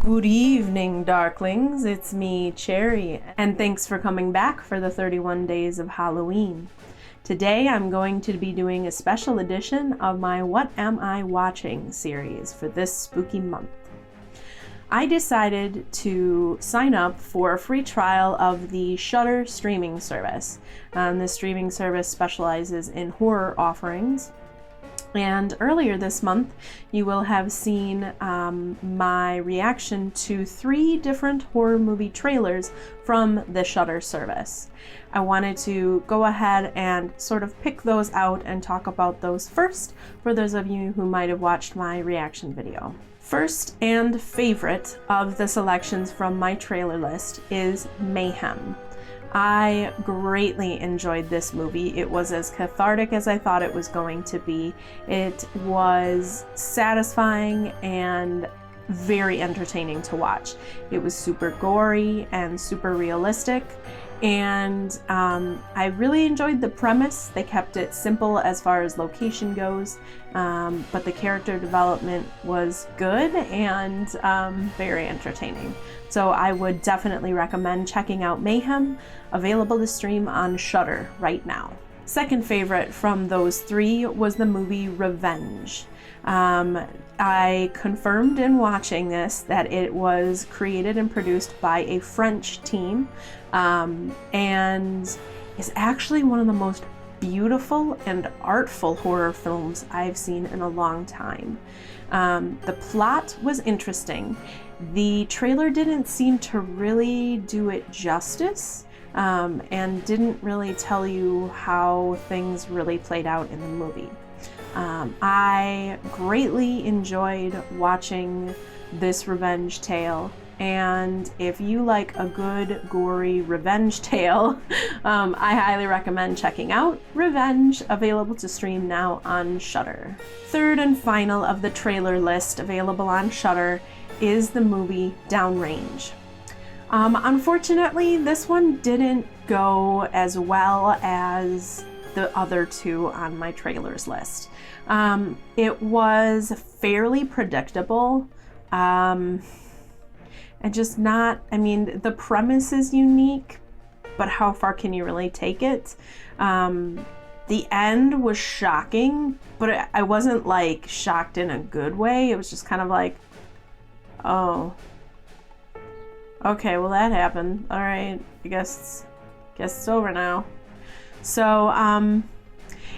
Good evening, Darklings. It's me, Cherry, and thanks for coming back for the 31 Days of Halloween. Today I'm going to be doing a special edition of my What Am I Watching series for this spooky month. I decided to sign up for a free trial of the Shudder streaming service. This streaming service specializes in horror offerings. And earlier this month, you will have seen my reaction to 3 different horror movie trailers from the Shudder service. I wanted to go ahead and sort of pick those out and talk about those first for those of you who might have watched my reaction video. First and favorite of the selections from my trailer list is Mayhem. I greatly enjoyed this movie. It was as cathartic as I thought it was going to be. It was satisfying and very entertaining to watch. It was super gory and super realistic, and I really enjoyed the premise. They kept it simple as far as location goes, but the character development was good and very entertaining. So I would definitely recommend checking out Mayhem, available to stream on Shudder right now. Second favorite from those 3 was the movie Revenge. I confirmed in watching this that it was created and produced by a French team, and is actually one of the most beautiful and artful horror films I've seen in a long time. The plot was interesting. The trailer didn't seem to really do it justice, and didn't really tell you how things really played out in the movie. I greatly enjoyed watching this revenge tale, and if you like a good gory revenge tale, I highly recommend checking out Revenge, available to stream now on Shudder. Third and final of the trailer list available on Shudder is the movie Downrange. Unfortunately, this one didn't go as well as the other 2 on my trailers list. It was fairly predictable, and just not, I mean, the premise is unique, but how far can you really take it? The end was shocking, but I wasn't like shocked in a good way. It was just kind of like, oh, okay, well that happened. All right, I guess it's over now. So,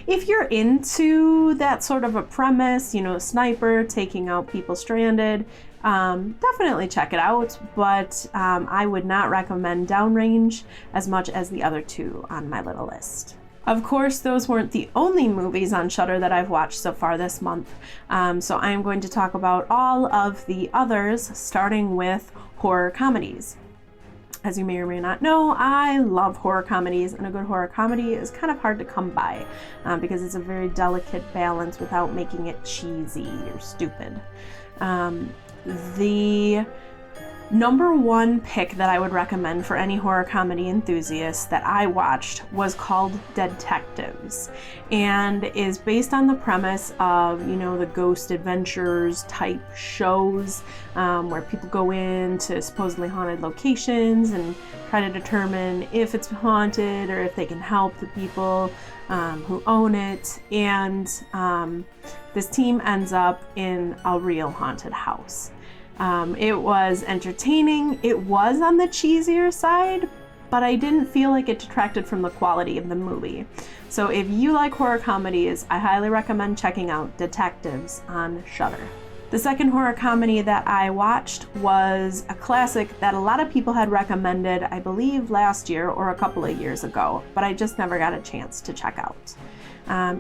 if you're into that sort of a premise, you know, sniper taking out people stranded, definitely check it out. But I would not recommend Downrange as much as the other 2 on my little list. Of course, those weren't the only movies on Shudder that I've watched so far this month. So I am going to talk about all of the others, starting with horror comedies. As you may or may not know, I love horror comedies, and a good horror comedy is kind of hard to come by because it's a very delicate balance without making it cheesy or stupid. The number 1 pick that I would recommend for any horror comedy enthusiast that I watched was called Deadtectives, and is based on the premise of, you know, the ghost adventures type shows where people go in to supposedly haunted locations and try to determine if it's haunted or if they can help the people who own it. And this team ends up in a real haunted house. It was entertaining. It was on the cheesier side, but I didn't feel like it detracted from the quality of the movie. So if you like horror comedies, I highly recommend checking out Deadtectives on Shudder. The second horror comedy that I watched was a classic that a lot of people had recommended, I believe last year or a couple of years ago, but I just never got a chance to check out.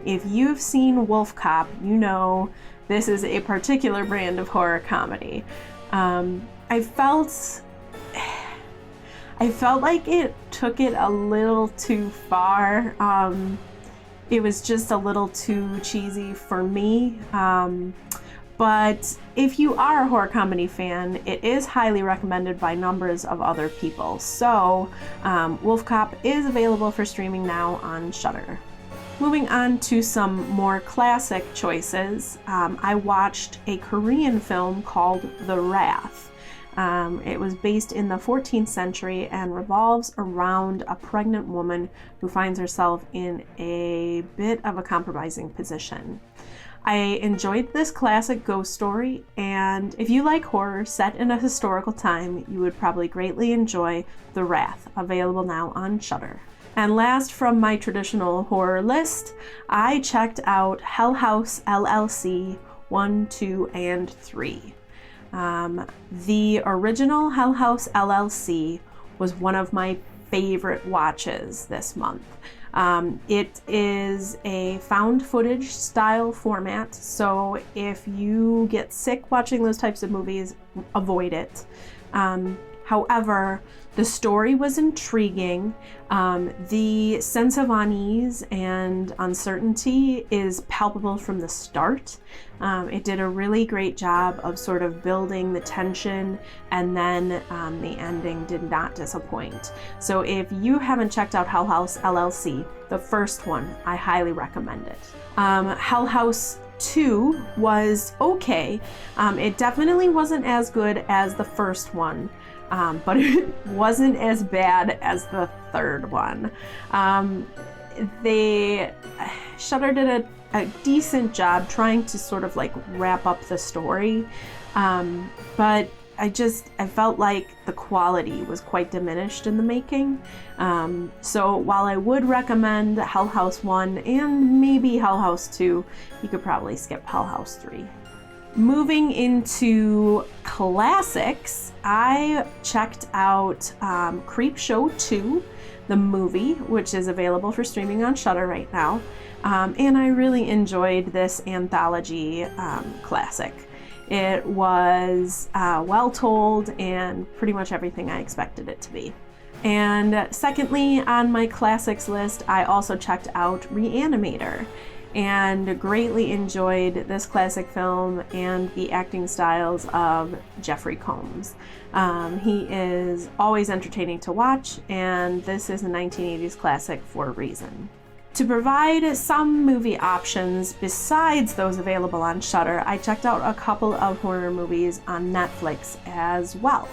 If you've seen Wolfcop, you know this is a particular brand of horror comedy. I felt like it took it a little too far. It was just a little too cheesy for me. But if you are a horror comedy fan, it is highly recommended by numbers of other people. So Wolfcop is available for streaming now on Shudder. Moving on to some more classic choices, I watched a Korean film called The Wrath. It was based in the 14th century and revolves around a pregnant woman who finds herself in a bit of a compromising position. I enjoyed this classic ghost story, and if you like horror set in a historical time, you would probably greatly enjoy The Wrath, available now on Shudder. And last from my traditional horror list, I checked out Hell House LLC 1, 2, and 3. The original Hell House LLC was one of my favorite watches this month. It is a found footage style format, so if you get sick watching those types of movies, avoid it. However, the story was intriguing. The sense of unease and uncertainty is palpable from the start. It did a really great job of sort of building the tension, and then the ending did not disappoint. So if you haven't checked out Hell House LLC, the first one, I highly recommend it. Hell House 2 was okay. It definitely wasn't as good as the first one. But it wasn't as bad as the third one. Shudder did a decent job trying to sort of like wrap up the story, but I felt like the quality was quite diminished in the making. So while I would recommend Hell House 1 and maybe Hell House 2, you could probably skip Hell House 3. Moving into classics, I checked out Creepshow 2, the movie, which is available for streaming on Shudder right now, and I really enjoyed this anthology classic. It was well told and pretty much everything I expected it to be. And secondly, on my classics list, I also checked out Reanimator, and greatly enjoyed this classic film and the acting styles of Jeffrey Combs. He is always entertaining to watch, and this is a 1980s classic for a reason. To provide some movie options besides those available on Shudder, I checked out a couple of horror movies on Netflix as well.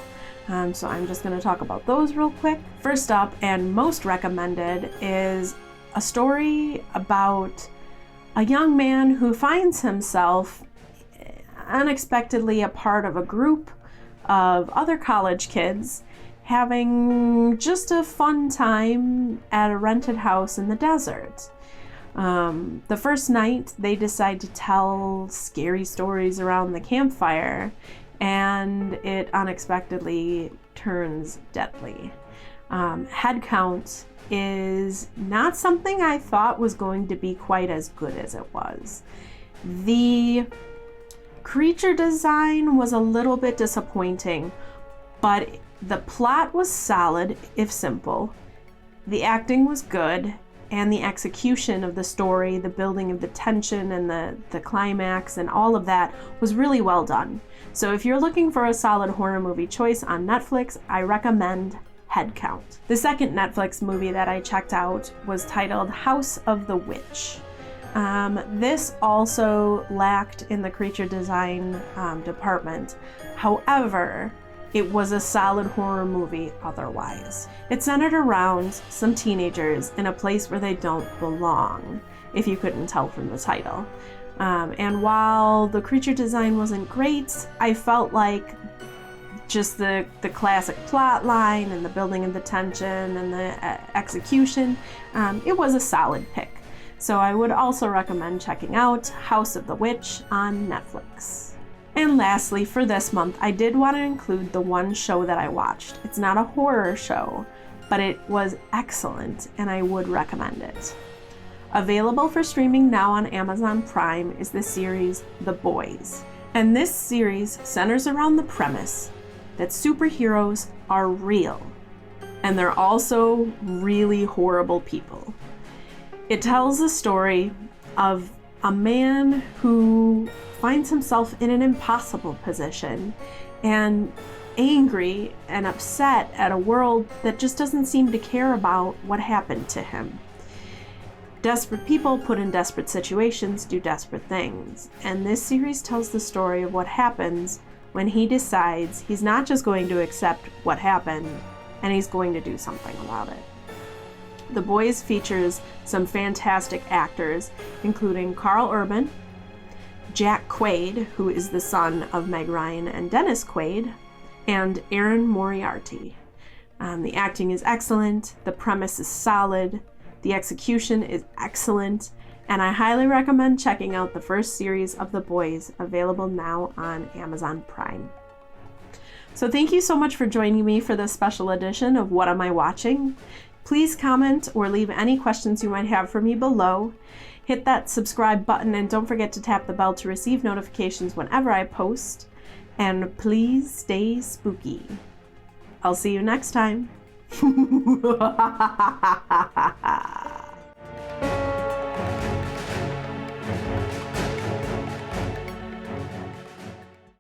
So I'm just going to talk about those real quick. First up, and most recommended, is a story about a young man who finds himself unexpectedly a part of a group of other college kids having just a fun time at a rented house in the desert. The first night, they decide to tell scary stories around the campfire, and it unexpectedly turns deadly. Head count is not something I thought was going to be quite as good as it was. The creature design was a little bit disappointing, but the plot was solid, if simple. The acting was good, and the execution of the story, the building of the tension and the climax and all of that was really well done. So if you're looking for a solid horror movie choice on Netflix, I recommend Head Count. The second Netflix movie that I checked out was titled House of the Witch. This also lacked in the creature design department. However, it was a solid horror movie otherwise. It centered around some teenagers in a place where they don't belong, if you couldn't tell from the title. And while the creature design wasn't great, I felt like just the classic plot line and the building of the tension and the execution, it was a solid pick. So I would also recommend checking out House of the Witch on Netflix. And lastly, for this month, I did want to include the one show that I watched. It's not a horror show, but it was excellent, and I would recommend it. Available for streaming now on Amazon Prime is the series The Boys. And this series centers around the premise that superheroes are real, and they're also really horrible people. It tells the story of a man who finds himself in an impossible position and angry and upset at a world that just doesn't seem to care about what happened to him. Desperate people put in desperate situations do desperate things, and this series tells the story of what happens when he decides he's not just going to accept what happened, and he's going to do something about it. The Boys features some fantastic actors, including Carl Urban, Jack Quaid, who is the son of Meg Ryan and Dennis Quaid, and Aaron Moriarty. The acting is excellent, the premise is solid, the execution is excellent, and I highly recommend checking out the first series of The Boys, available now on Amazon Prime. So thank you so much for joining me for this special edition of What Am I Watching? Please comment or leave any questions you might have for me below. Hit that subscribe button and don't forget to tap the bell to receive notifications whenever I post. And please stay spooky. I'll see you next time.